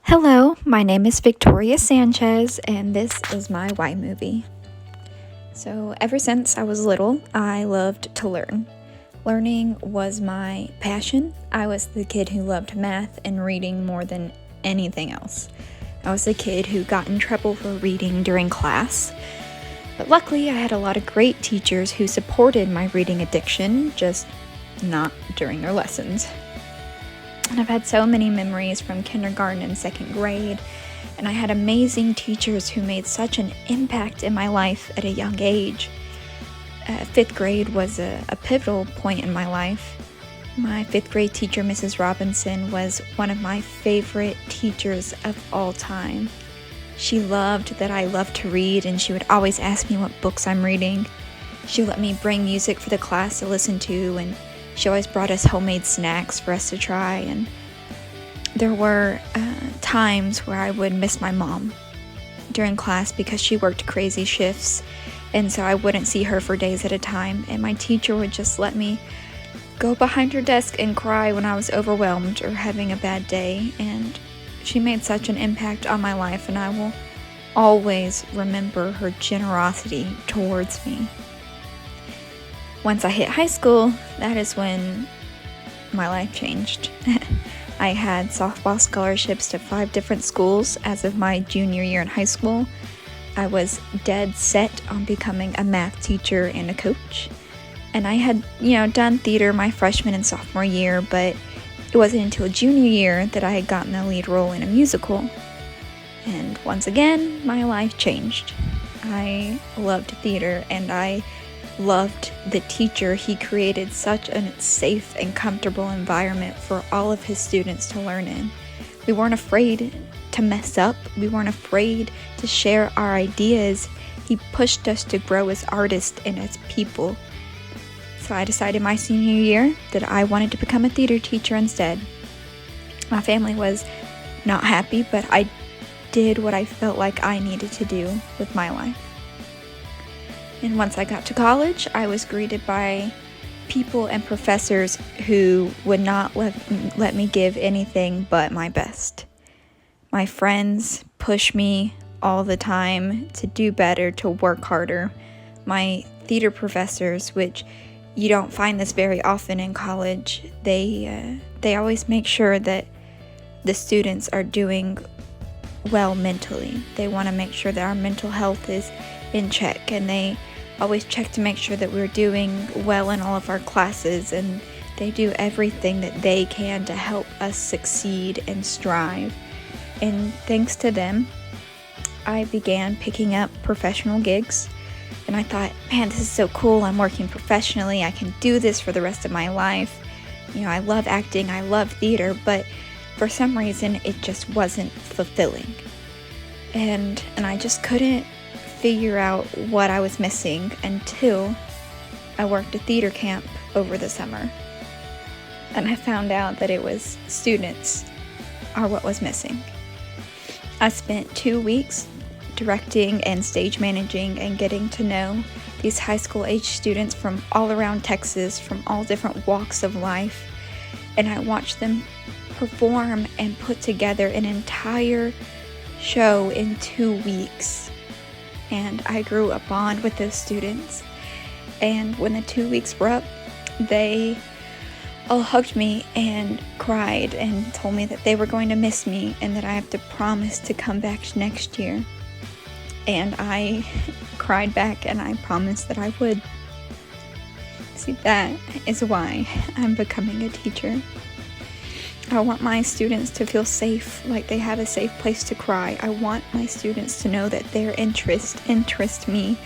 Hello, my name is Victoria Sanchez, and this is my Why movie. So, ever since I was little, I loved to learn. Learning was my passion. I was the kid who loved math and reading more than anything else. I was the kid who got in trouble for reading during class. But luckily, I had a lot of great teachers who supported my reading addiction, just not during their lessons. And I've had so many memories from kindergarten and second grade, and I had amazing teachers who made such an impact in my life at a young age. Fifth grade was a pivotal point in my life. My fifth grade teacher, Mrs. Robinson, was one of my favorite teachers of all time. She loved that I loved to read, and she would always ask me what books I'm reading. She let me bring music for the class to listen to, and she always brought us homemade snacks for us to try, and there were times where I would miss my mom during class because she worked crazy shifts, and so I wouldn't see her for days at a time, and my teacher would just let me go behind her desk and cry when I was overwhelmed or having a bad day, and she made such an impact on my life, and I will always remember her generosity towards me. Once I hit high school, that is when my life changed. I had softball scholarships to 5 different schools as of my junior year in high school. I was dead set on becoming a math teacher and a coach. And I had, done theater my freshman and sophomore year, but it wasn't until junior year that I had gotten a lead role in a musical. And once again, my life changed. I loved theater, and I loved the teacher. He created such a safe and comfortable environment for all of his students to learn in. We weren't afraid to mess up. We weren't afraid to share our ideas. He pushed us to grow as artists and as people. So I decided my senior year that I wanted to become a theater teacher instead. My family was not happy, but I did what I felt like I needed to do with my life. And once I got to college, I was greeted by people and professors who would not let me give anything but my best. My friends push me all the time to do better, to work harder. My theater professors, which you don't find this very often in college, they always make sure that the students are doing well mentally. They want to make sure that our mental health is in check, and they always check to make sure that we're doing well in all of our classes, and they do everything that they can to help us succeed and strive. And thanks to them, I began picking up professional gigs, and I thought, man, this is so cool. I'm working professionally. I can do this for the rest of my life. I love acting, I love theater, but for some reason it just wasn't fulfilling. And I just couldn't figure out what I was missing until I worked a theater camp over the summer. And I found out that it was students are what was missing. I spent 2 weeks directing and stage managing and getting to know these high school age students from all around Texas, from all different walks of life. And I watched them perform and put together an entire show in 2 weeks. And I grew a bond with those students. And when the 2 weeks were up, they all hugged me and cried and told me that they were going to miss me and that I have to promise to come back next year. And I cried back and I promised that I would. See, that is why I'm becoming a teacher. I want my students to feel safe, like they have a safe place to cry. I want my students to know that their interests interest me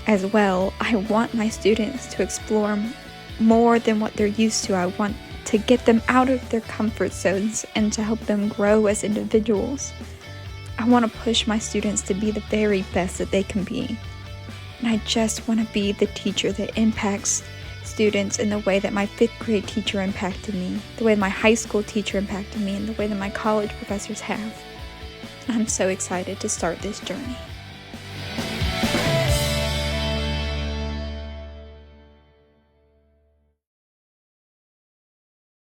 as well. I want my students to explore more than what they're used to. I want to get them out of their comfort zones and to help them grow as individuals. I want to push my students to be the very best that they can be. And I just want to be the teacher that impacts students in the way that my 5th grade teacher impacted me, the way my high school teacher impacted me, and the way that my college professors have. I'm so excited to start this journey.